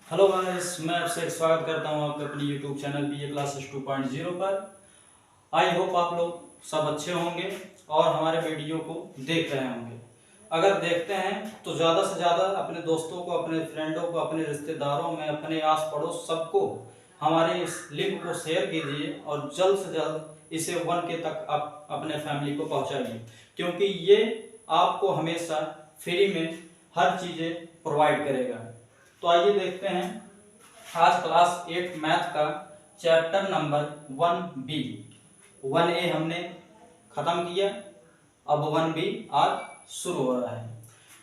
Hello guys, मैं आपसे स्वागत करता हूं आपके अपने यूट्यूब चैनल बीए क्लासेस 2.0 पर। आई होप आप लोग सब अच्छे होंगे और हमारे वीडियो को देख रहे होंगे। अगर देखते हैं तो ज़्यादा से ज़्यादा अपने दोस्तों को, अपने फ्रेंडों को, अपने रिश्तेदारों में, अपने आस पड़ोस सबको हमारे इस लिंक को शेयर कीजिए और जल्द से जल्द इसे 1K तक आप अपने फैमिली को पहुँचाइए, क्योंकि ये आपको हमेशा फ्री में हर चीज़ें प्रोवाइड करेगा। तो आइए देखते हैं आज क्लास 8 मैथ का चैप्टर नंबर 1B। 1A हमने खत्म किया, अब 1B आज शुरू हो रहा है।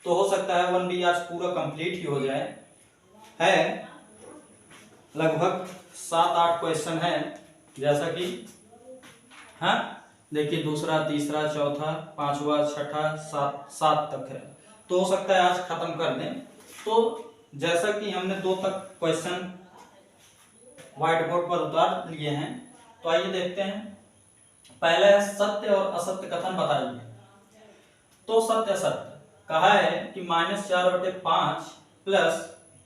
तो हो सकता है 1B आज पूरा कंप्लीट ही हो जाए। है लगभग 7-8 क्वेश्चन है, जैसा कि हाँ देखिए, दूसरा, तीसरा, चौथा, पांचवा, छठा, सात तक है। तो हो सकता है आज खत्म कर दें। तो जैसा कि हमने 2 तक क्वेश्चन व्हाइट बोर्ड पर उतार लिए हैं, तो आइए देखते हैं। पहला है सत्य और असत्य कथन बताइए। तो सत्य असत्य कहा है कि -4/5 प्लस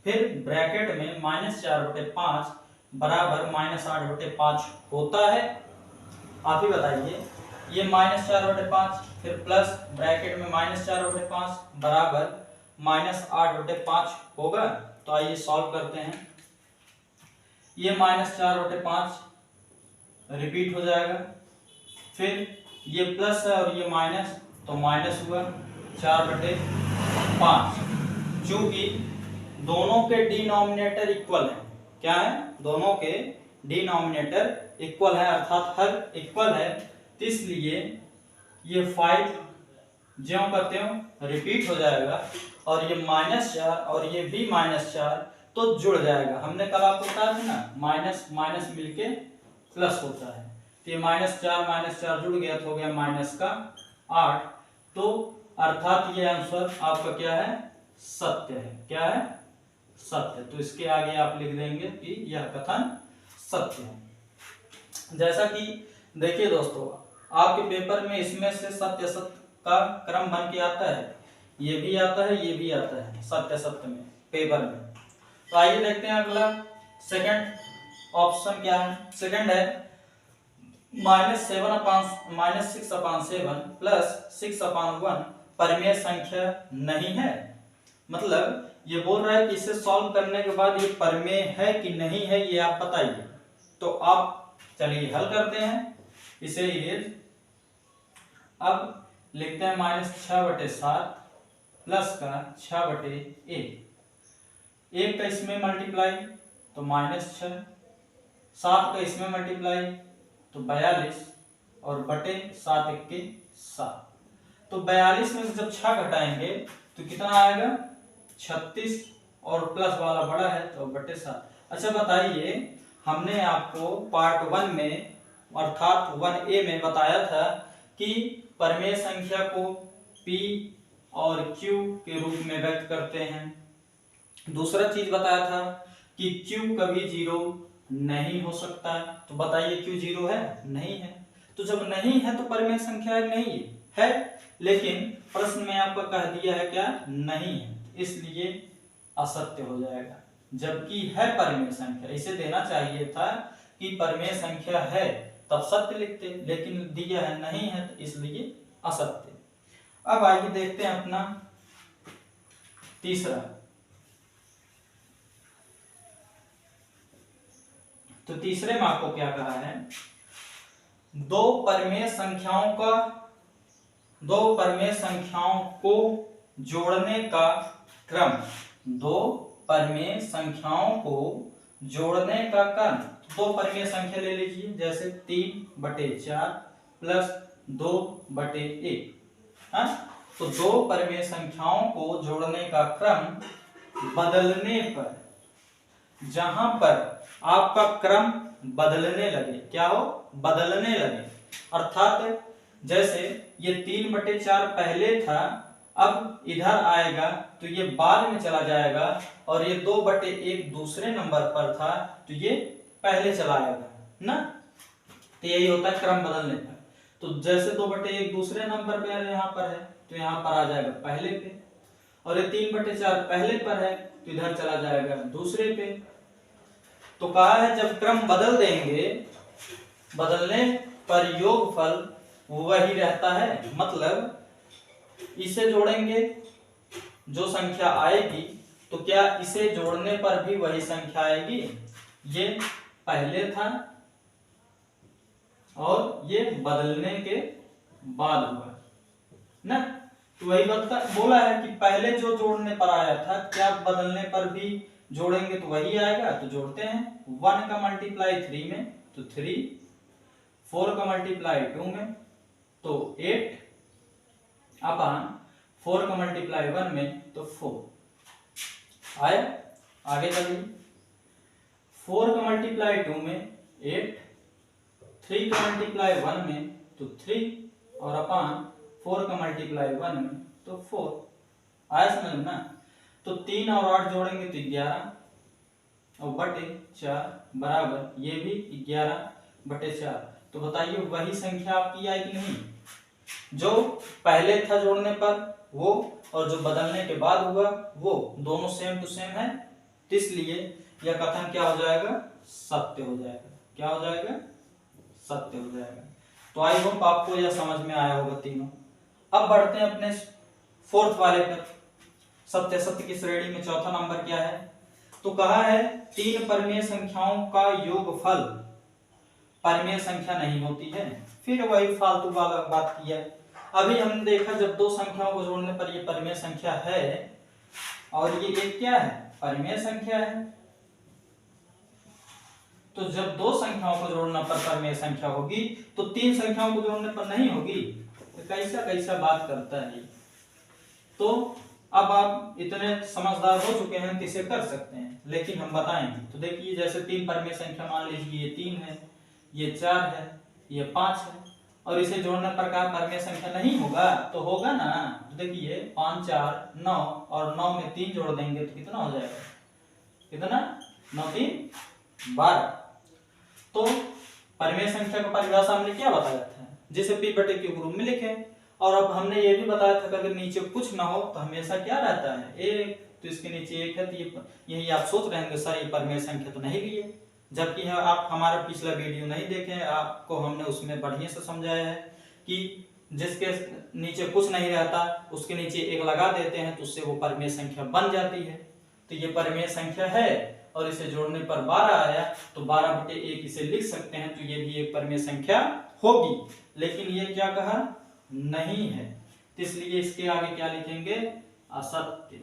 फिर ब्रैकेट में -4/5 बराबर -8/5 होता है। आप ही बताइए, ये -4/5 फिर प्लस ब्रैकेट में -4/5 बराबर -8/5 होगा। तो आइए सॉल्व करते हैं। ये -4/5 रिपीट हो जाएगा, फिर ये प्लस है और ये माइनस, तो माइनस हुआ 4/5। चूंकि दोनों के डिनोमिनेटर इक्वल है, क्या है, दोनों के डिनोमिनेटर इक्वल है, अर्थात हर इक्वल है, इसलिए ये 5 ज्यों का त्यों रिपीट हो जाएगा और ये -4 और ये भी -4 तो जुड़ जाएगा। हमने कल आपको बताया था ना, माइनस माइनस मिलके प्लस होता है। तो ये -4 जुड़ गया तो हो गया -8। तो अर्थात ये आंसर आपका क्या है, सत्य है। क्या है, सत्य। तो इसके आगे आप लिख देंगे कि यह कथन सत्य है। जैसा कि देखिए दोस्तों, आपके पेपर में इसमें से सत्य असत्य का क्रम बन के आता है, ये भी आता है, ये भी आता है सत्य असत्य में पेपर में। तो आइए देखते हैं अगला सेकंड ऑप्शन क्या है। सेकंड है -6/7 प्लस 6/1 परिमेय संख्या नहीं है। मतलब ये बोल रहा है कि इसे सॉल्व करने के बाद ये परिमेय है कि नहीं है, ये आप बताइए। तो आप चलिए हल करते हैं इसे। ये अब लिखते हैं -6/7 प्लस का 6/1। 1 का इसमें मल्टीप्लाई तो -6, 7 का इसमें मल्टीप्लाई तो 42 और बटे 7 × 7। तो 42 में से जब 6 घटाएंगे तो कितना आएगा, 36, और प्लस वाला बड़ा है तो बटे 7। अच्छा बताइए, हमने आपको पार्ट 1 में अर्थात 1A में बताया था कि परिमेय संख्या को P और Q के रूप में व्यक्त करते हैं। दूसरा चीज बताया था कि Q कभी 0 नहीं हो सकता। तो बताइए Q 0 है, नहीं है। तो जब नहीं है तो परिमेय संख्या नहीं है, लेकिन प्रश्न में आपको कह दिया है क्या, नहीं है, इसलिए असत्य हो जाएगा। जबकि है परिमेय संख्या, इसे देना चाहिए था कि परिमेय संख्या है तब सत्य लिखते, लेकिन दिया है नहीं है तो इसलिए असत्य। अब आइए देखते हैं अपना तीसरा। तो तीसरे में आपको क्या कहा है, दो परिमेय संख्याओं को जोड़ने का क्रम। दो परिमेय संख्याओं को जोड़ने का क्रम। दो परिमेय संख्या ले लीजिए, जैसे 3/4 प्लस 2/1। हाँ, तो दो परिमेय संख्याओं को जोड़ने का क्रम बदलने पर, जहां पर आपका क्रम बदलने लगे, क्या हो, बदलने लगे, अर्थात जैसे ये 3/4 पहले था, अब इधर आएगा तो ये बाद में चला जाएगा, और ये 2/1 दूसरे नंबर पर था तो ये पहले चला आएगा ना। तो यही होता है क्रम बदलने पर। तो जैसे 2/1 दूसरे नंबर पे यहाँ पर है तो यहाँ पर आ जाएगा पहले पे। और ये 3/4 पहले पर है तो इधर चला जाएगा दूसरे पे। तो कहा है जब क्रम बदल देंगे, बदलने पर योगफल वही रहता है। मतलब इसे जोड़ेंगे जो संख्या आएगी, तो क्या इसे जोड़ने पर भी वही संख्या आएगी? ये पहले था और ये बदलने के बाद हुआ ना, तो वही बोला है कि पहले जो जोड़ने पर आया था, क्या बदलने पर भी जोड़ेंगे तो वही आएगा। तो जोड़ते हैं, 1 का मल्टीप्लाई 3 में तो 3, 4 का मल्टीप्लाई 2 में तो 8, अपॉन 4 का मल्टीप्लाई 1 में तो 4 आया। आगे चलिए, 4 का मल्टीप्लाई 2 में 8, 3 का मल्टीप्लाई 1 में तो 3 और अपॉन 4 का मल्टीप्लाई 1 में तो 4 आया समझ में ना। तो 3 और 8 जोड़ेंगे तो 11 और बटे 4 बराबर ये भी 11/4। तो बताइए वही संख्या आपकी आई कि नहीं? जो पहले था जोड़ने पर वो और जो बदलने के बाद हुआ वो दोनों सेम टू सेम है, तो इसलिए यह कथन क्या हो जाएगा? सत्य हो जाएगा। क्या हो जाएगा? सत्य हो जाएगा। तो आई होप आपको यह समझ में आया होगा तीनों। अब बढ़ते हैं अपने फोर्थ वाले पर। सत्य सत्य की श्रेणी में चौथा नंबर क्या है? तो कहा है 3 परमेय संख्याओं का योगफल परमेय संख्या नहीं होती है। फिर वही फालतू वाला बात किया। अभी हमने देखा जब दो संख्याओं को जोड़ने पर ये परमेय संख्या है और ये एक क्या है? परमेय संख्या है। तो जब दो संख्याओं को जोड़ने पर परमेय संख्या होगी तो 3 संख्याओं को जोड़ने पर नहीं होगी। तो कैसा कैसा बात करता है। तो अब आप इतने समझदार हो चुके हैं तो इसे कर सकते हैं, लेकिन हम बताएंगे। तो देखिए जैसे 3 परमेय संख्या मान लीजिए ये 3 है, ये 4 है, ये 5 है और इसे जोड़ने पर का परमेय संख्या नहीं होगा? तो होगा ना। तो देखिए 5 4 9 और 9 में 3 जोड़ देंगे तो कितना हो जाएगा? कितना? 9 3 12। तो परमेय संख्या का परिभाषा हमने क्या बताया था? जिसे p/q रूप में लिखे। और अब हमने ये भी बताया था कि अगर नीचे कुछ ना हो तो हमेशा क्या रहता है? एक। तो इसके नीचे एक है तो यही आप सोच रहे होंगे सर ये परमेय संख्या तो नहीं भी है। जबकि आप हमारा पिछला वीडियो नहीं देखे, आपको हमने उसमें बढ़िया से समझाया है कि जिसके नीचे कुछ नहीं रहता उसके नीचे एक लगा देते हैं तो उससे वो परमेय संख्या बन जाती है। तो ये परमेय संख्या है और इसे जोड़ने पर 12 आया तो 12/1 इसे लिख सकते हैं, तो ये भी एक परमेय संख्या होगी। लेकिन ये क्या कहा? नहीं है, तो इसलिए इसके आगे क्या लिखेंगे? असत्य।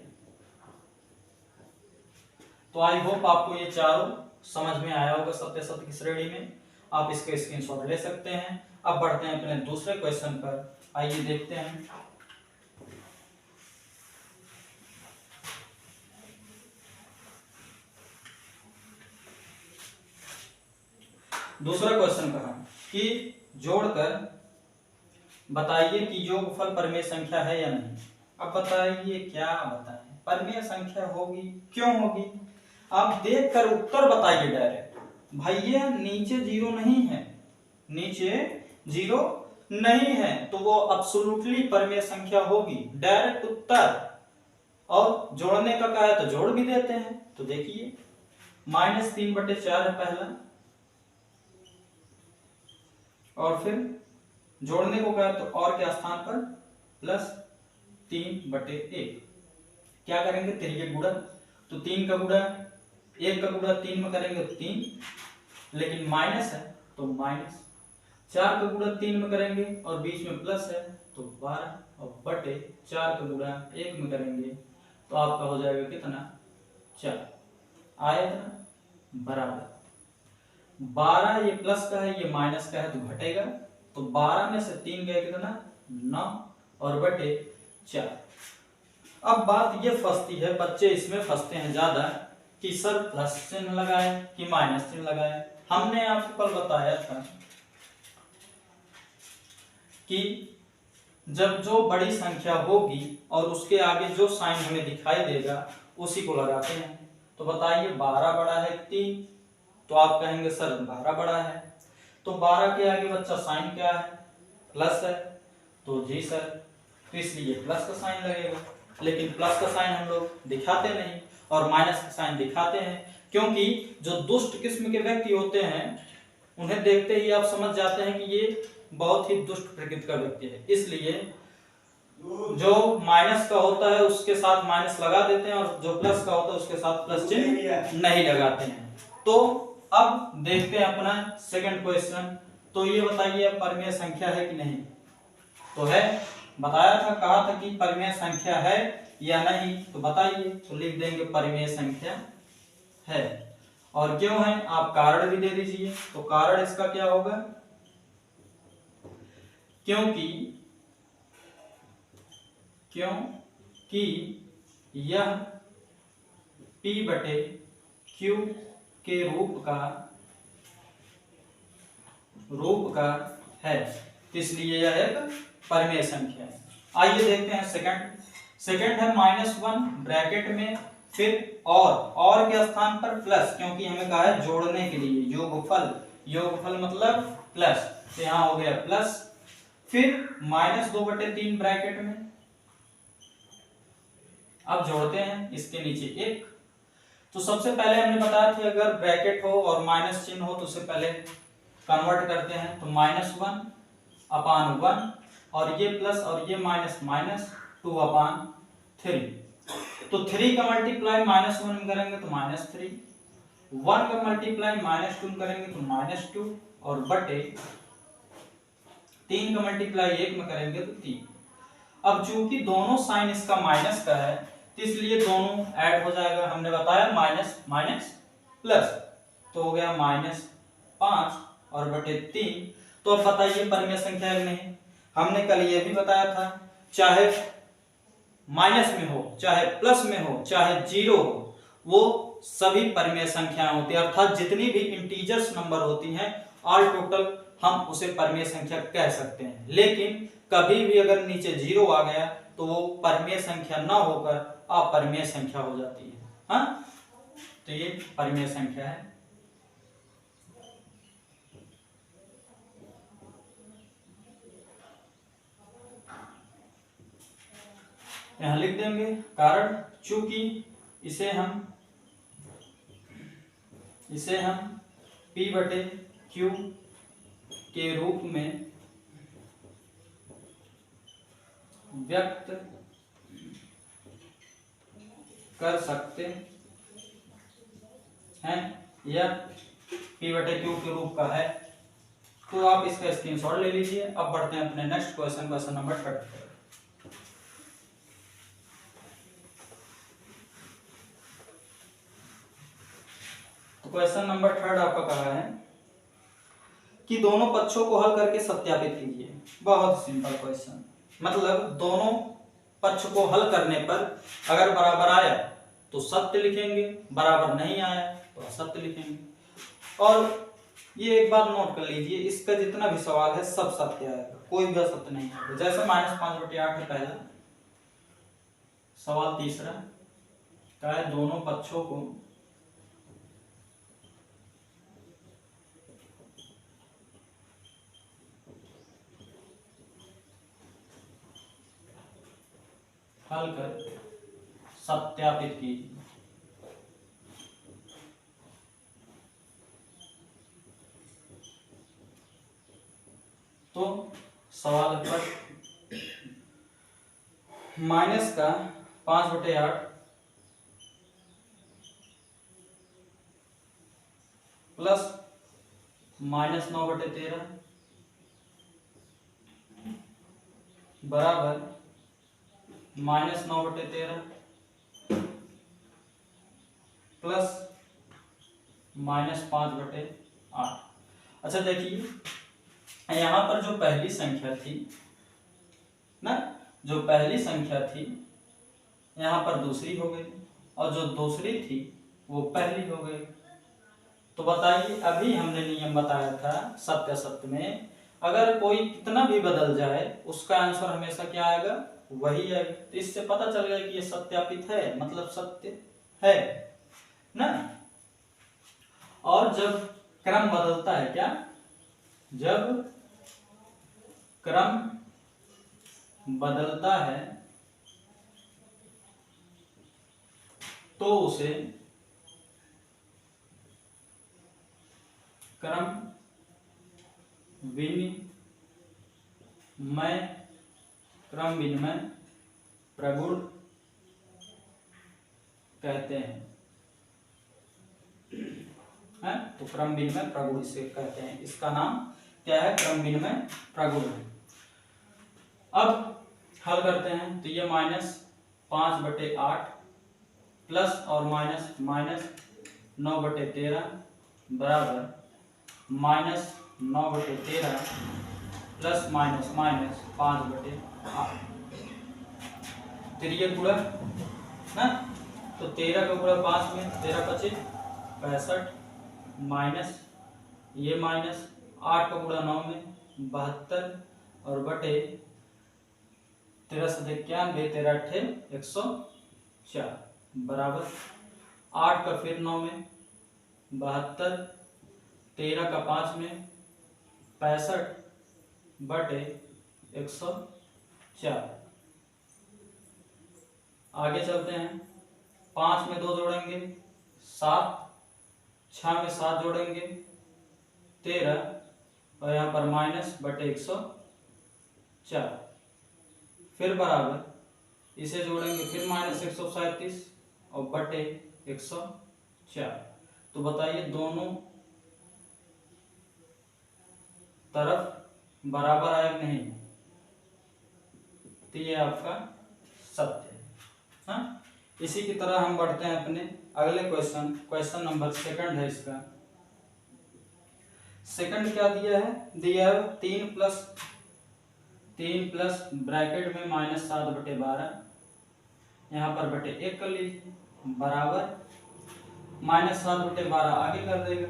तो आई होप आपको ये चारों समझ में आया होगा सत्य सत्य की श्रेणी में। आप इसका स्क्रीनशॉट ले सकते हैं। अब बढ़ते हैं अपने दूसरे क्वेश्चन पर। आइए देखते हैं। दूसरा क्वेश्चन कहा कि जोड़कर बताइए कि योगफल परमेय संख्या है या नहीं। अब बताइए क्या बताएं? परमेय संख्या होगी, क्यों होगी? आप देखकर उत्तर बताइए डायरेक्ट। भाई ये नीचे 0 नहीं है, नीचे 0 नहीं है तो वो अब्सोल्युटली परमेय संख्या होगी। डायरेक्ट उत्तर। और जोड़ने का कहा है तो जोड़ भी देते हैं। तो देखिए -3/4 है पहला, और फिर जोड़ने को कहा तो और के स्थान पर +3/1। क्या करेंगे? 3 गुणा, तो 3 का गुणा 1 का गुणा 3 में करेंगे तो 3, लेकिन माइनस है तो माइनस। 4 का गुणा 3 में करेंगे और बीच में प्लस है तो 12, और बटे 4 का गुणा 1 में करेंगे तो आपका हो जाएगा कितना? 4 आया था बराबर 12। ये प्लस का है, ये माइनस का है तो घटेगा। तो 12 में से 3 गए कितना? 9 और बटे 4। अब बात ये फंसती है, बच्चे इसमें फंसते हैं ज्यादा कि सर प्लस चिन्ह लगाए कि माइनस चिन्ह लगाए। हमने आपको कल बताया था कि जब जो बड़ी संख्या होगी और उसके आगे जो साइन हमें दिखाई देगा उसी को लगाते हैं। तो बताइए 12 बड़ा है 3, तो आप कहेंगे सर 12 बड़ा है, तो 12 के आगे बच्चा साइन क्या है? प्लस है, तो जी सर, तो इसलिए प्लस का साइन लगेगा। लेकिन प्लस का साइन हम लोग दिखाते नहीं और माइनस का साइन दिखाते हैं, क्योंकि जो दुष्ट किस्म के व्यक्ति होते हैं उन्हें देखते ही आप समझ जाते हैं कि ये बहुत ही दुष्ट प्रकृति का व्यक्ति है। इसलिए जो माइनस का होता है उसके साथ माइनस लगा देते हैं और जो प्लस का होता है उसके साथ प्लस चिन्ह नहीं लगाते हैं। तो अब देखते हैं अपना सेकंड क्वेश्चन। तो ये बताइए परिमेय संख्या है कि नहीं? तो है, बताया था, कहा था कि परिमेय संख्या है या नहीं, तो बताइए। तो लिख देंगे परिमेय संख्या है। और क्यों है आप कारण भी दे दीजिए। तो कारण इसका क्या होगा? क्योंकि यह P बटे Q के रूप का है, इसलिए यह एक परिमेय संख्या है। आइए देखते हैं सेकंड है -1 ब्रैकेट में, फिर और के स्थान पर प्लस, क्योंकि हमें कहा है जोड़ने के लिए योगफल मतलब प्लस, तो यहां हो गया प्लस, फिर -2/3 ब्रैकेट में। अब जोड़ते हैं इसके नीचे एक। तो सबसे पहले हमने बताया था अगर ब्रैकेट हो और माइनस चिन्ह हो तो उससे पहले कन्वर्ट करते हैं। तो -1/1 और ये प्लस और ये माइनस 2/3। तो 3 का मल्टीप्लाई -1 में करेंगे तो -3, 1 का मल्टीप्लाई -2 में करेंगे तो -2 और बटे 3 का मल्टीप्लाई 1 में करेंगे तो 3। अब चूंकि दोनों साइन इसका माइनस का है तो इसलिए दोनों ऐड हो जाएगा। हमने बताया माइनस माइनस प्लस, तो हो गया -5 और बटे 3। तो अब बताइए परिमेय संख्या है नहीं? हमने कल ये भी बताया था चाहे माइनस में हो, चाहे प्लस में हो, चाहे जीरो हो, वो सभी परिमेय संख्याएं होती है, अर्थात जितनी भी इंटीजर्स नंबर होती हैं ऑल टोटल हम उसे परिमेय संख्या कह सकते हैं। लेकिन कभी भी अगर नीचे जीरो आ गया तो वो परिमेय संख्या ना होकर अपरिमेय संख्या हो जाती है। हाँ, तो ये परिमेय संख्या है। यहां लिख देंगे कारण, चूंकि इसे हम P बटे Q के रूप में व्यक्त कर सकते हैं या P बटे Q के रूप का है, तो आप इसका स्क्रीनशॉट ले लीजिए। अब बढ़ते हैं अपने नेक्स्ट क्वेश्चन नंबर 3। तो क्वेश्चन नंबर 3 आपका कहा है कि दोनों पक्षों को हल करके सत्यापित कीजिए। बहुत सिंपल क्वेश्चन, मतलब दोनों पक्ष को हल करने पर अगर बराबर आया तो सत्य लिखेंगे, बराबर नहीं आया तो असत्य लिखेंगे। और ये एक बात नोट कर लीजिए, इसका जितना भी सवाल है सब सत्य आएगा, कोई भी असत्य नहीं आएगा। जैसे -5/8 है पहला सवाल, तीसरा क्या है दोनों पक्षों को हल कर सत्यापित कीजिए। तो सवाल पर माइनस का 5/8 प्लस -9/13 बराबर -9/13 प्लस -5/8। अच्छा देखिए, यहां पर जो पहली संख्या थी ना, जो पहली संख्या थी यहां पर दूसरी हो गई और जो दूसरी थी वो पहली हो गई। तो बताइए, अभी हमने नियम बताया था सत्य असत्य में, अगर कोई कितना भी बदल जाए उसका आंसर हमेशा क्या आएगा? वही आएगा। तो इससे पता चल गया कि ये सत्यापित है, मतलब सत्य है ना। और जब क्रम बदलता है, क्या जब क्रम बदलता है तो उसे क्रम विनिमय प्रगुण कहते हैं। तो क्रम विनिमय प्रगुण इसे कहते हैं। इसका नाम क्या है? क्रम विनिमय प्रगुण है। अब हल करते हैं तो ये -5/8 प्लस और माइनस -9/13 बराबर -9/13 प्लस माइनस -5/8। तिरिय गुणा ना, तो 13 का गुणा 5 में 13 × 5 = 65 माइनस ये माइनस 8 का गुणा 9 में 72 और बटे 13 × 91 13 × 8 104 बराबर 8 का फिर 9 में 72 13 का 5 में 65 बटे 104। आगे चलते हैं। 5 में 2 जोड़ेंगे 7, 6 में 7 जोड़ेंगे 13 और यहाँ पर माइनस बटे 104 फिर बराबर इसे जोड़ेंगे फिर -137 और बटे 104। तो बताइए दोनों तरफ बराबर आया कि नहीं? तो ये आपका सत्य है। हाँ, इसी की तरह हम बढ़ते हैं अपने अगले क्वेश्चन नंबर 2 है इसका। सेकंड क्या दिया है? दिया है 3 प्लस ब्रैकेट में -7/12 यहाँ पर बटे 1 कर लीजिए बराबर -7/12 आगे कर देगा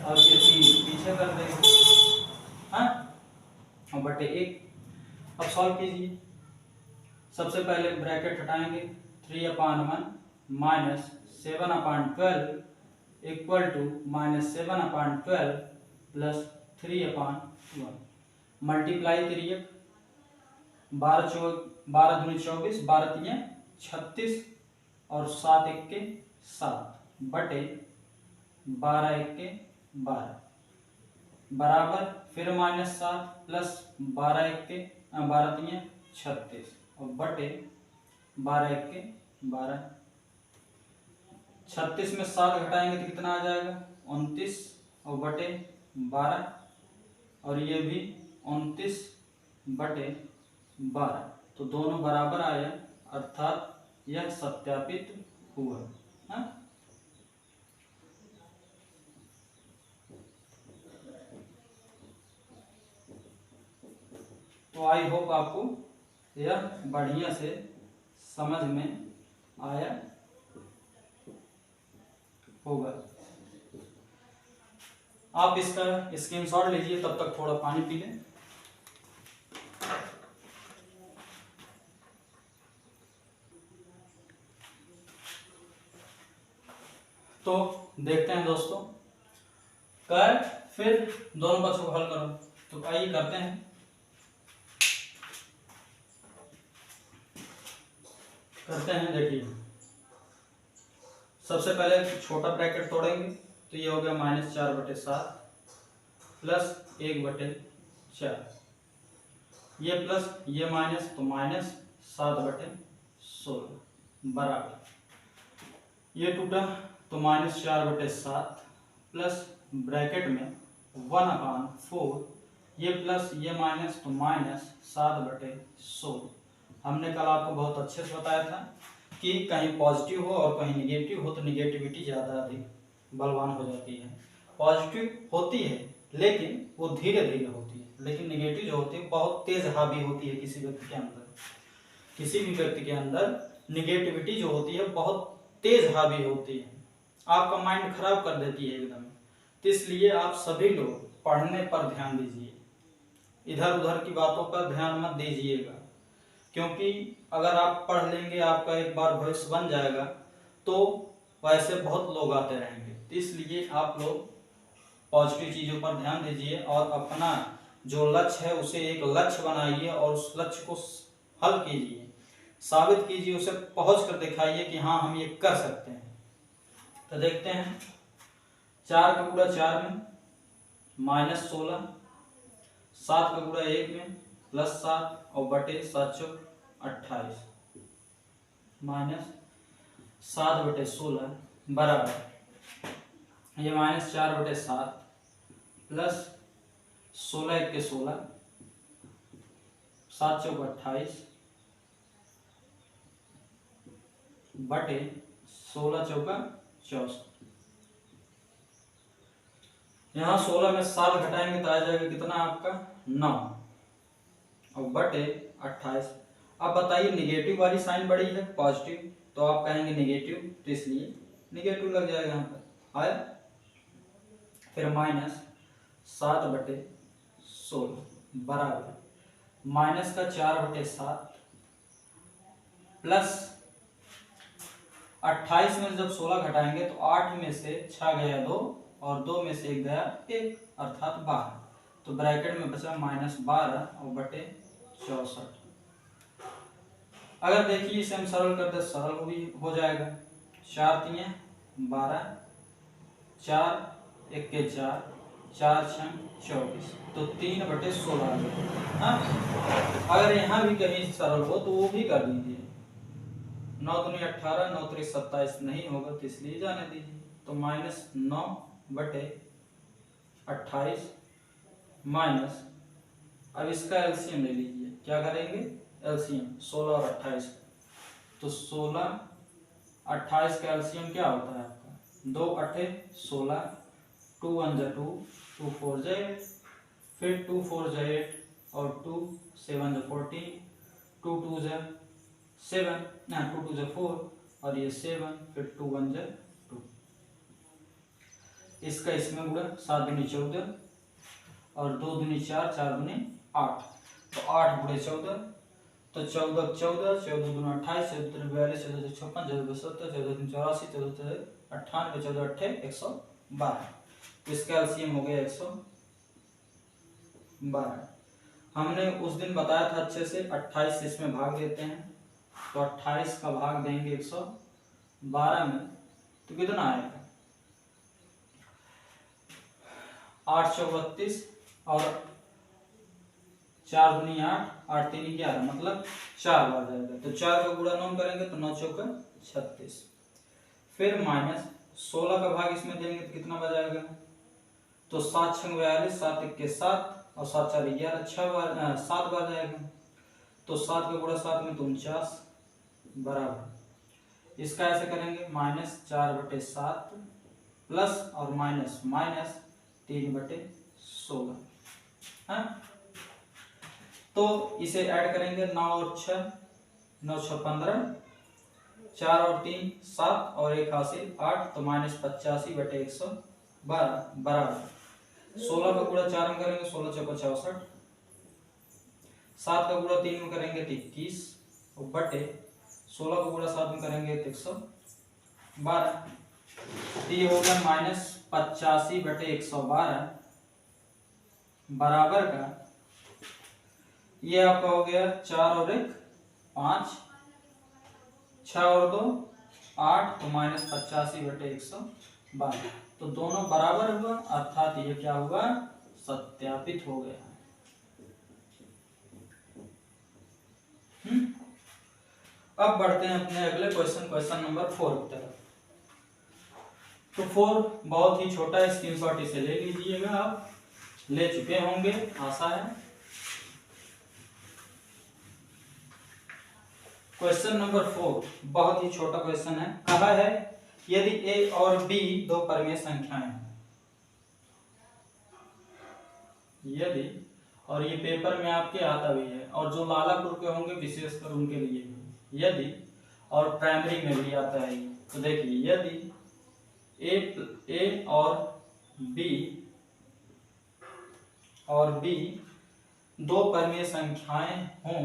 और ये 3 पीछे कर देगा। हाँ, और बटे 1। अब सॉल्व कीजिए। सबसे पहले ब्रैकेट हटाएंगे 3/1 -7/12 इक्वल टू -7/12 प्लस 3/1 मल्टीप्लाई करिए 12 दूनी 24 12 तियां 36 और 7 1 7 बटे 12 1 12 बराबर फिर -7 प्लस 12 तियां 36 और बटे 12 1 12। 36 में 7 घटाएंगे तो कितना आ जाएगा? 29 और बटे 12 और ये भी 29 बटे 12। तो दोनों बराबर आया अर्थात यह सत्यापित हुआ। हाँ? तो आई होप आपको यह बढ़िया से समझ में आया होगा। आप इसका स्क्रीनशॉट लीजिए, तब तक थोड़ा पानी पी लें। तो देखते हैं दोस्तों, कर फिर दोनों पक्षों को हल करो। तो आइए करते हैं। देखिए सबसे पहले छोटा ब्रैकेट तोड़ेंगे तो ये हो गया -4/7 प्लस 1/4 ये प्लस ये माइनस तो -7/16 बराबर ये टूटा तो -4/7 प्लस ब्रैकेट में 1/4 ये प्लस ये माइनस तो -7/16। हमने कल आपको बहुत अच्छे से बताया था कि कहीं पॉजिटिव हो और कहीं निगेटिव हो तो निगेटिविटी ज़्यादा अधिक बलवान हो जाती है। पॉजिटिव होती है लेकिन वो धीरे धीरे होती है, लेकिन निगेटिव जो होती है बहुत तेज हावी होती है किसी व्यक्ति के अंदर। किसी भी व्यक्ति के अंदर निगेटिविटी जो होती है बहुत तेज हावी होती है, आपका माइंड खराब कर देती है एकदम। तो इसलिए आप सभी लोग पढ़ने पर ध्यान दीजिए, इधर उधर की बातों पर ध्यान मत दीजिएगा, क्योंकि अगर आप पढ़ लेंगे आपका एक बार भविष्य बन जाएगा तो वैसे बहुत लोग आते रहेंगे। तो इसलिए आप लोग पॉजिटिव चीज़ों पर ध्यान दीजिए और अपना जो लक्ष्य है उसे एक लक्ष्य बनाइए और उस लक्ष्य को हल कीजिए। साबित कीजिए, उसे पहुंच कर दिखाइए कि हाँ हम ये कर सकते हैं। तो देखते हैं, 4 का गुणा 4 में -16, 7 का गुणा 1 में +7 और बटे 7 चौक 28 -7/16 बराबर ये -4/7 प्लस 16 1 के 16, 7 चौक 28 बटे 16 चौका 64। यहाँ 16 में 7 घटाएंगे तो आ जाएगा कितना आपका 9 और बटे 28। अब बताइए निगेटिव वाली साइन बड़ी है पॉजिटिव, तो आप कहेंगे निगेटिव, तो इसलिए निगेटिव लग जाएगा यहाँ पर आया। फिर -7/16 बराबर माइनस का 4/7 प्लस 28 में जब 16 घटाएंगे तो 8 में से 6 गया 2 और 2 में से 1 गया 1 अर्थात 12, तो ब्रैकेट में बचा -12 और बटे 64। अगर देखिए इसे हम सरल कर दे, सरल भी हो जाएगा। 4 3 12, 4 1 के 4, 4 6 24, तो 3/16 आ गया। हाँ, अगर यहाँ भी कहीं सरल हो तो वो भी कर दीजिए। 9 दूनी 18, 9 3 27 नहीं होगा तो इसलिए जाने दीजिए। तो -9/28 माइनस, अब इसका एलसीएम ले लीजिए। क्या करेंगे एलसीएम 16 और 28, तो 16 28 का एलसीएम क्या होता है आपका 2 8 16, 2 1 2, 2 4 8, फिर 2 4 8 और 2 7 14, 2 2 7 ना 2 2 4 और ये 7, फिर 2 1 2। इसका इसमें गुणा 7 दूनी 14 और 2 दूनी 4, 4 दूनी 8, तो 8 गुणे 14, तो 14 14, 14 दूनी 28, 14 42, 14 56, 14 70, 14 84, 14 98, 14 8 112। तो इसका एलसीएम हो गया 112। हमने उस दिन बताया था अच्छे से, 28 से इसमें भाग देते हैं, तो 28 का भाग देंगे 112 में, तो कितना आएगा 8 चौक 32 और 4 दूनी 8, 8 3 11, मतलब 4 बार जाएगा। तो 4 का गुणा 9 करेंगे तो 9 चौका 36, फिर माइनस 16 का भाग इसमें देंगे तो कितना बजाएगा, तो 7 6 42, 7 1 के 7 और 7 4 11, 7 बार जाएगा। तो 7 का गुणा 7 में तो 49 बराबर, इसका ऐसे करेंगे -4/7 प्लस और माइनस माइनस 3/16। हाँ, तो इसे ऐड करेंगे 9 और 6, 9 6 15, 4 और 3 7 और 1 हासिल 8, तो -85/112 बराबर 16 का गुणा 4 में करेंगे 16 चौका 64, 7 का गुणा 3 में करेंगे तो 21 और बटे 16 का गुणा 7 में करेंगे तो 112, तो ये होगा -85/112 बराबर का, ये आपका हो गया 4 और 1 5, 6 और 2 8, तो -85/112, तो दोनों बराबर हुआ, अर्थात ये क्या हुआ सत्यापित हो गया। अब बढ़ते हैं अपने अगले क्वेश्चन नंबर 4 की तरफ। तो 4 बहुत ही छोटा है, स्क्रीनशॉट इसे ले लीजिएगा, आप ले चुके होंगे आशा है। क्वेश्चन नंबर 4 बहुत ही छोटा क्वेश्चन है। कहा है यदि a और b दो परमीय संख्याएं हैं, यदि, और ये पेपर में आपके आता भी है और जो लालापुर के होंगे विशेषकर उनके लिए भी, यदि, और प्राइमरी में भी आता है। तो देखिए यदि a और b दो परमीय संख्याएं हों,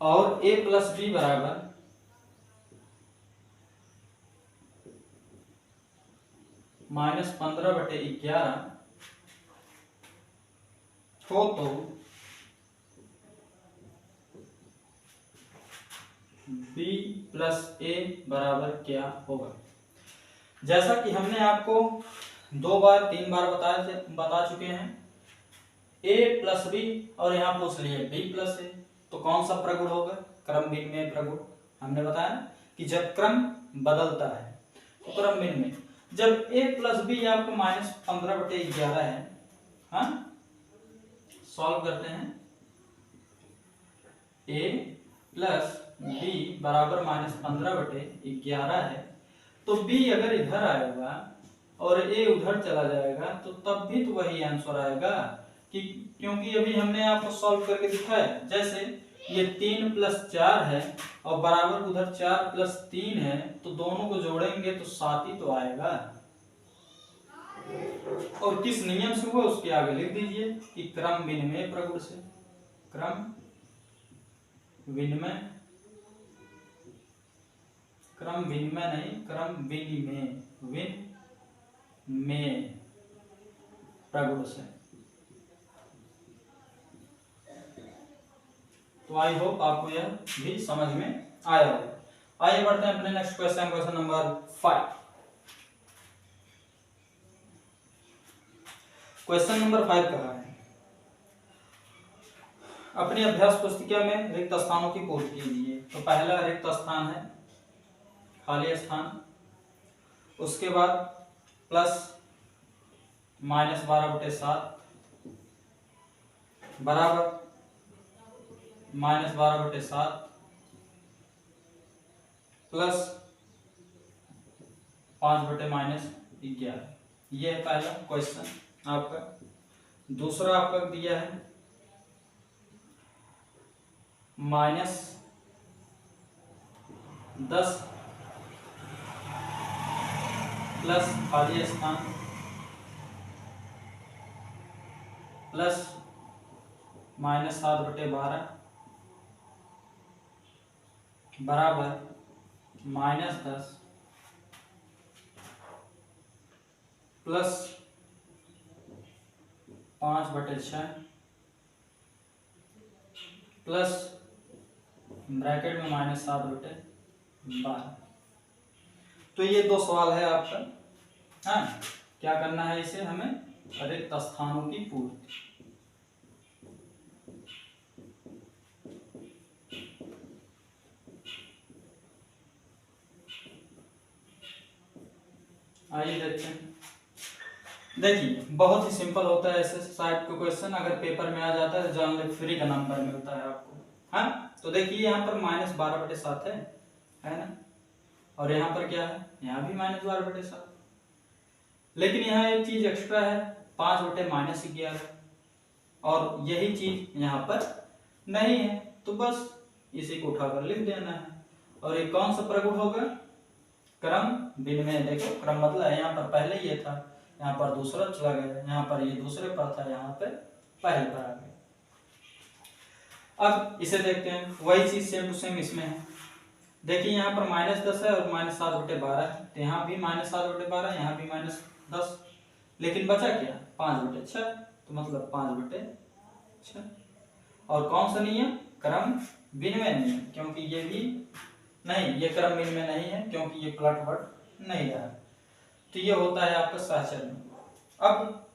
और a + b बराबर -15/11 हो तो b + a बराबर क्या होगा। जैसा कि हमने आपको 2 बार 3 बार बता चुके हैं, a + b और यहाँ पूछ लिए b + a, तो कौन सा प्रगुण होगा, क्रम विनिमय प्रगुण। हमने बताया ना कि जब क्रम बदलता है तो क्रम विनिमय, जब a + b आपको -15/11 है, हाँ सॉल्व करते हैं, a + b बराबर -15/11 है, तो b अगर इधर आएगा और a उधर चला जाएगा तो तब भी तो वही आंसर आएगा, कि क्योंकि अभी हमने आपको सॉल्व करके दिखाया। जैसे ये 3 + 4 है और बराबर उधर 4 + 3 है, तो दोनों को जोड़ेंगे तो 7 ही तो आएगा। और किस नियम से हुआ उसके आगे लिख दीजिए कि क्रम विनिमय प्रगुण से, क्रम विनिमय, क्रम विनिमय नहीं, क्रम विनिमय, विनिमय प्रगुण से। तो आई होप आपको यह भी समझ में आया होगा। आइए बढ़ते हैं अपने next question, question number 5। Question number 5 कहा है, अपनी अभ्यास पुस्तिका में रिक्त स्थानों की पूर्ति कीजिए। तो पहला रिक्त स्थान है खाली स्थान, उसके बाद +-12/7 बराबर -12/7 प्लस 5/-11। ये है पहला क्वेश्चन आपका। दूसरा आपका दिया है -10 प्लस खाली स्थान प्लस -7/12 बराबर -10 प्लस 5/6 प्लस ब्रैकेट में -7/12। तो ये 2 सवाल है आपका। हाँ, क्या करना है इसे हमें, रिक्त स्थानों की पूर्ति। आइए देखते हैं। देखिए बहुत ही सिंपल होता है ऐसे टाइप का क्वेश्चन, अगर पेपर में आ जाता है तो जान ले फ्री का नंबर मिलता है आपको। हाँ, तो देखिए यहाँ पर -12/7 है ना, और यहाँ पर क्या है, यहाँ भी -12/7, लेकिन यहाँ एक चीज एक्स्ट्रा है 5/-11, और यही चीज यहाँ पर नहीं है, तो बस इसी को उठाकर लिख देना है। और ये कौन सा प्रगुण होगा, क्रम विनिमय। देखो क्रम बदला है, यहाँ पर पहले ये था, यहाँ पर दूसरा चला गया, यहाँ पर ये दूसरे पर था, यहाँ पर पहले पर आ गया। अब इसे देखते हैं, वही चीज सेम टू सेम इसमें है। देखिए यहाँ पर -10 है और -7/12 है, तो यहाँ भी -7/12, यहाँ भी -10, लेकिन बचा क्या 5/6, तो मतलब 5/6। और कौन सा नियम, क्रम विनिमय नियम, क्योंकि ये भी नहीं, ये क्रम विनिमय नहीं है क्योंकि ये पलटवट नहीं रहा। तो ये होता है आपका सहचर्य। अब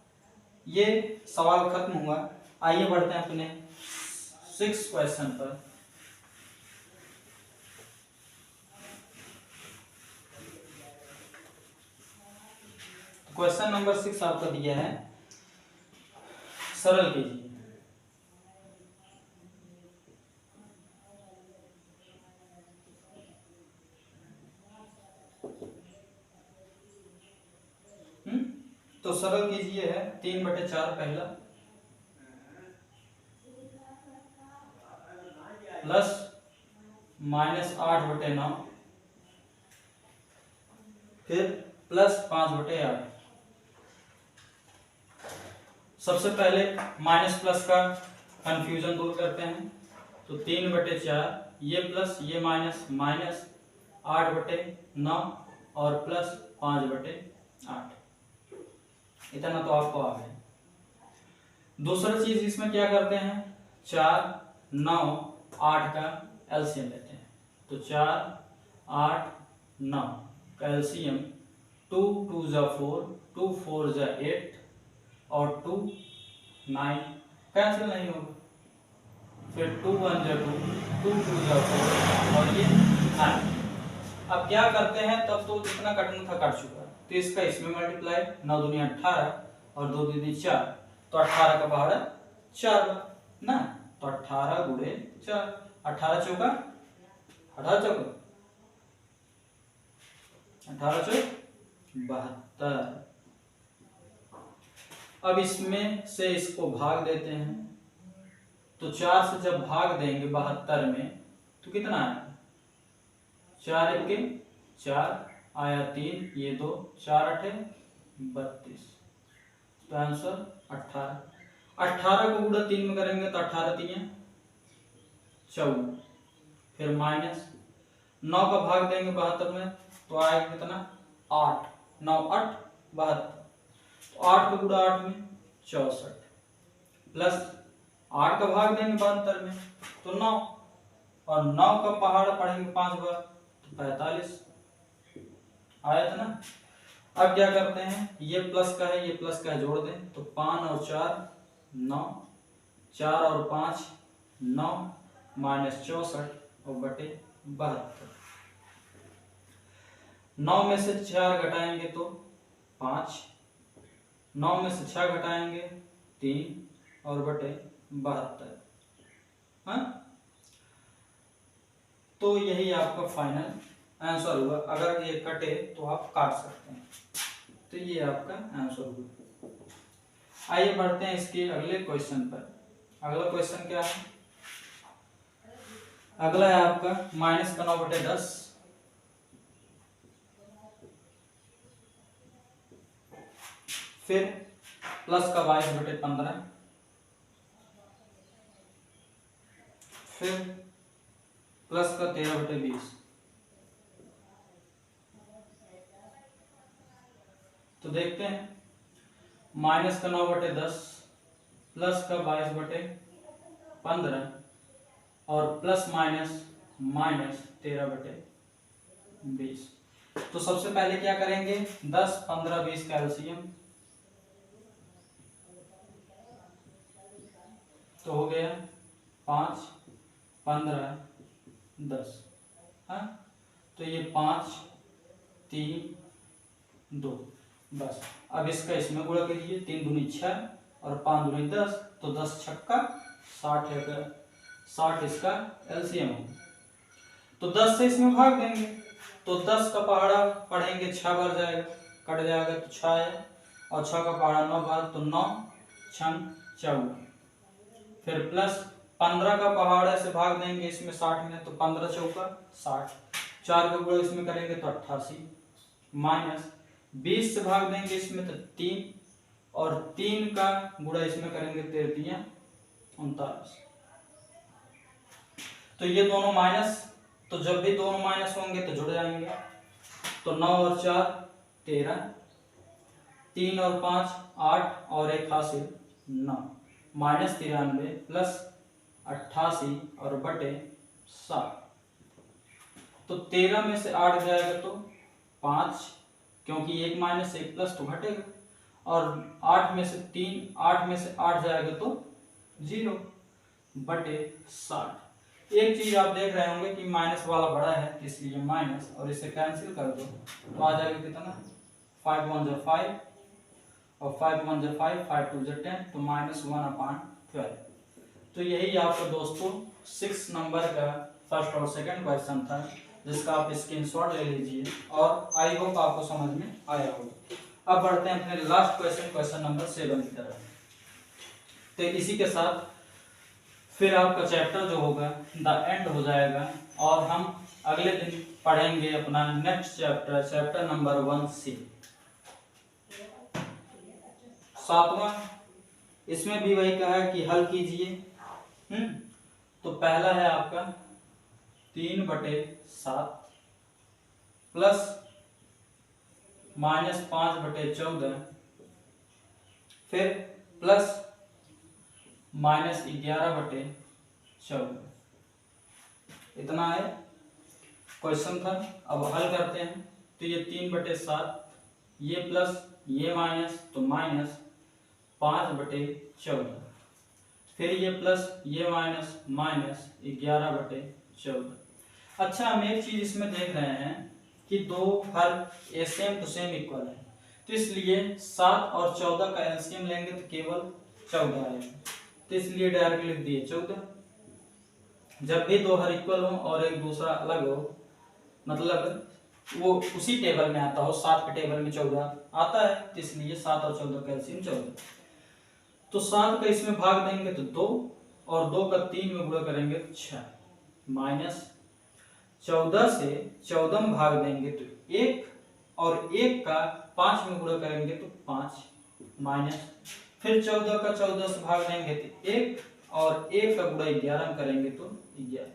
ये सवाल खत्म हुआ। आइए बढ़ते हैं अपने 6 क्वेश्चन पर। क्वेश्चन नंबर 6 आपका दिया है, सरल कीजिए। तो सरल कीजिए है 3/4 पहला प्लस -8/9 फिर प्लस 5/8। सबसे पहले माइनस प्लस का कंफ्यूजन दूर करते हैं, तो 3/4, ये प्लस ये माइनस, -8/9 और प्लस 5/8। इतना तो आपको आ गया। दूसरा चीज इसमें क्या करते हैं, 4, 9, 8 का एलसीएम लेते हैं। तो 4, 8, 9 का एलसीएम 2 2 जा 4, 2 4 जा 8 और 2 9 कैंसिल नहीं होगा। फिर 2 1 जा 2, 2 2 जा 4 और ये 9। अब क्या करते हैं, तब तो जितना कटना था कट चुका है, तो इसका इसमें मल्टीप्लाई, 9 दूनी 18 और 2 दूनी 4, तो 18 का पहाड़ा 4 ना, तो 18 गुणे 4, 18 चौका 18 चौका 18 चौक 72। अब इसमें से इसको भाग देते हैं, तो 4 से जब भाग देंगे 72 में तो कितना आएगा, 4 1 4 आया 3, ये 2, 4 8 32, तो आंसर 18। 18 को गुणा 3 में करेंगे तो 18 3 14, फिर माइनस 9 का भाग देंगे 72 में तो आएगा कितना 8, 9 8 72, तो 8 को गुणा 8 में 64, प्लस 8 का भाग देंगे 72 में तो 9, और 9 का पहाड़ पढ़ेंगे 5 बार तो 45 आया था ना। अब क्या करते हैं, ये प्लस का है ये प्लस का है, जोड़ दें तो 5 और 4 9, 4 और 5 9 माइनस 64 और बटे 72। 9 में से 4 घटाएंगे तो 5, 9 में से 6 घटाएंगे 3 और बटे 72। हाँ, तो यही आपका फाइनल आंसर हुआ। अगर ये कटे तो आप काट सकते हैं, तो ये आपका आंसर हुआ। आइए बढ़ते हैं इसके अगले क्वेश्चन पर। अगला क्वेश्चन क्या है, अगला है आपका -9/10 फिर प्लस का 22/15 फिर प्लस का 13/20। तो देखते हैं, -9/10 प्लस का 22/15 और प्लस माइनस -13/20। तो सबसे पहले क्या करेंगे, 10 15 20 का एलसीएम, तो हो गया 5 15 10। हाँ, तो ये 5 3 2, बस। अब इसका इसमें गुणा कीजिए, 3 दूनी 6 और 5 दूनी 10, तो 10 छक्का 60 है, 60 इसका एलसीएम हो। तो 10 से इसमें भाग देंगे तो 10 का पहाड़ा पढ़ेंगे 6 बार जाएगा, कट जाएगा तो 6 है, और 6 का पहाड़ा 9 बार तो 9 6 14, फिर प्लस 15 का पहाड़ा से भाग देंगे इसमें 60 में तो 15 चौका 60, 4 का गुणा इसमें करेंगे तो 88, माइनस 20 से भाग देंगे इसमें तो 3, और 3 का गुणा इसमें करेंगे 3 39। तो ये दोनों माइनस, तो जब भी दोनों माइनस होंगे तो जुड़ जाएंगे, तो 9 और 4 13, 3 और 5 8 और 1 हासिल 9, -93 प्लस 88 और बटे 60। तो 13 में से 8 जाएगा तो 5, क्योंकि 1 माइनस 1 प्लस तो घटेगा, और 8 में से 8 जाएगा तो 0 बटे 60। एक चीज आप देख रहे होंगे कि माइनस वाला बड़ा है इसलिए माइनस, और इसे कैंसिल कर दो तो आ जाएगा कितना, 5 1 जा 5 और 5 1 जा 5, 5 2 जा 10, तो -1/12। तो यही आपका दोस्तों 6 नंबर का फर्स्ट और सेकंड क्वेश्चन था, जिसका आप स्क्रीनशॉट ले लीजिए, और आई होप आपको समझ में आया होगा। अब बढ़ते हैं अपने लास्ट क्वेश्चन नंबर 7 की तरफ। तो इसी के साथ फिर आपका चैप्टर जो होगा द एंड हो जाएगा, और हम अगले दिन पढ़ेंगे अपना नेक्स्ट चैप्टर नंबर 1C, 7वां। इसमें भी वही कहा है कि हल कीजिए। तो पहला है आपका 3/7 प्लस -5/14 फिर प्लस -11/14 इतना है क्वेश्चन था। अब हल करते हैं तो ये 3/7, ये प्लस ये माइनस तो -5/14, फिर ये प्लस ये माइनस -11/14। अच्छा, हम एक चीज इसमें देख रहे हैं कि दो हर सेम टू सेम इक्वल है, तो इसलिए 7 और 14 का एलसीएम लेंगे तो केवल 14 आएगा, तो इसलिए डायरेक्ट लिख दिए 14। जब भी दो हर इक्वल हो और एक दूसरा अलग हो, मतलब वो उसी टेबल में आता हो, 7 के टेबल में 14 आता है, तो इसलिए 7 और 14 का एलसीएम 14। तो 7 का इसमें भाग देंगे तो 2, और 2 का 3 में गुणा करेंगे तो 6, माइनस 14 से 14 में भाग देंगे तो 1, और 1 का 5 में गुणा करेंगे तो 5, माइनस फिर 14 का 14 से भाग देंगे तो 1, और 1 का गुणा 11 में करेंगे तो 11।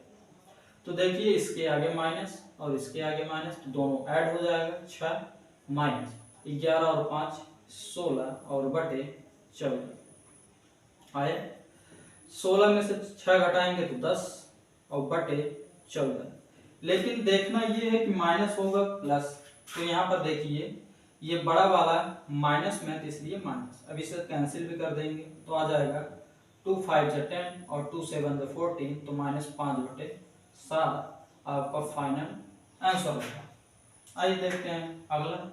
तो देखिए इसके आगे माइनस और इसके आगे माइनस, तो दोनों ऐड हो जाएगा, 6 माइनस 11 और 5 16 और बटे 14 आए। 16 में से 6 घटाएंगे तो 10 और बटे 14। लेकिन देखना ये है कि माइनस होगा प्लस, तो यहाँ पर देखिए ये बड़ा वाला माइनस में, तो इसलिए माइनस। अब इसे कैंसिल भी कर देंगे तो आ जाएगा 2 5 10 और 2 7 14, तो -5/7 आपका फाइनल आंसर होगा। आइए देखते हैं अगला,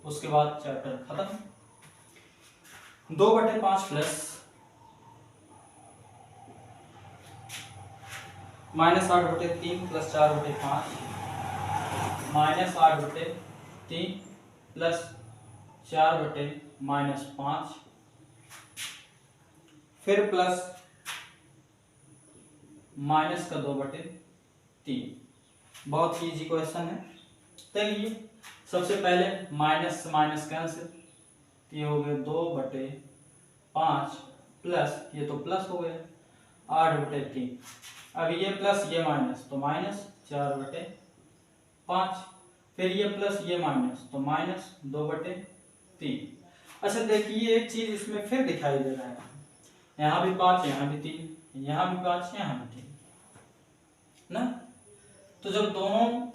उसके बाद चैप्टर खत्म। 2/5 प्लस -8/3 प्लस 4/5 -8/3 प्लस 4/-5, फिर प्लस माइनस का 2/3। बहुत ही इजी क्वेश्चन है। देखिए सबसे पहले माइनस से माइनस कैंसिल, ये हो गया 2/5 प्लस ये तो प्लस हो गया 8/3। अब ये प्लस ये माइनस तो माइनस 4/5, फिर ये प्लस ये माइनस तो -2/3। अच्छा देखिए एक चीज इसमें फिर दिखाई दे रहा है, यहाँ भी 5 यहाँ भी 3, यहाँ भी 5 यहाँ भी 3 ना। तो जब दोनों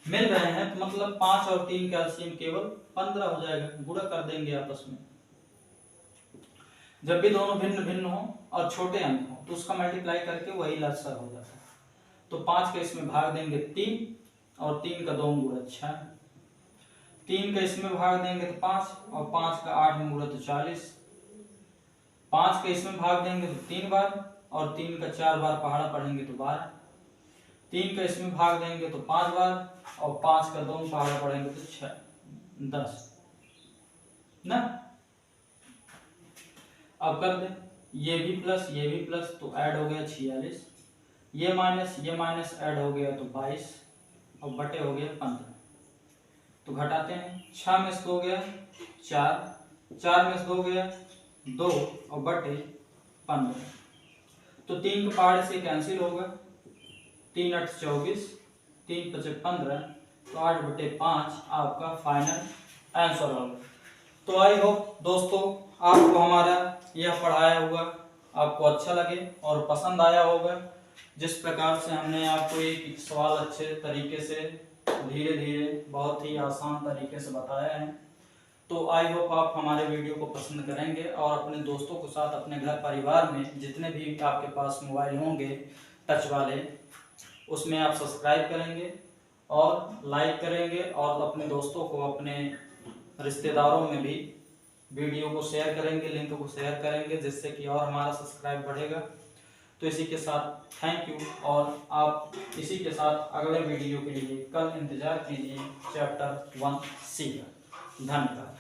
मिल रहे हैं तो मतलब 5 और 3 का एलसीएम केवल 15 हो जाएगा, गुणा कर देंगे आपस में। जब भी दोनों भिन्न भिन्न हो और छोटे अंक हो तो उसका मल्टीप्लाई करके वही लसर हो जाता है। तो 5 का इसमें भाग देंगे 3, और 3 का 2 गुणा 6, 3 का इसमें भाग देंगे तो 5, और 5 का 8 में गुणा तो 40, 5 का इसमें भाग देंगे तो 3 बार, और 3 का 4 बार पहाड़ा पढ़ेंगे तो 12, 3 का इसमें भाग देंगे तो 5 बार, और 5 का 2 पहाड़ा पढ़ेंगे तो 6 10 ना। अब कर दे, ये भी प्लस तो ऐड हो गया 46, ये माइनस ऐड हो गया तो 22, और बटे हो गया 15। तो घटाते हैं, 6 में से 2 गया 4, 4 में से 2 गया 2, और बटे 15। तो 3 के पहाड़े से कैंसिल होगा, 3 8 24, 3 5 15, तो 8/5 आपका फाइनल आंसर होगा। तो आई होप दोस्तों आपको हमारा यह पढ़ाया हुआ आपको अच्छा लगे और पसंद आया होगा। जिस प्रकार से हमने आपको एक सवाल अच्छे तरीके से धीरे धीरे बहुत ही आसान तरीके से बताया है, तो आई होप आप हमारे वीडियो को पसंद करेंगे और अपने दोस्तों के साथ अपने घर परिवार में जितने भी आपके पास मोबाइल होंगे टच वाले, उसमें आप सब्सक्राइब करेंगे और लाइक करेंगे, और अपने दोस्तों को अपने रिश्तेदारों में भी वीडियो को शेयर करेंगे, लिंक को शेयर करेंगे, जिससे कि और हमारा सब्सक्राइब बढ़ेगा। तो इसी के साथ थैंक यू, और आप इसी के साथ अगले वीडियो के लिए कल इंतजार कीजिए चैप्टर 1C का। धन्यवाद।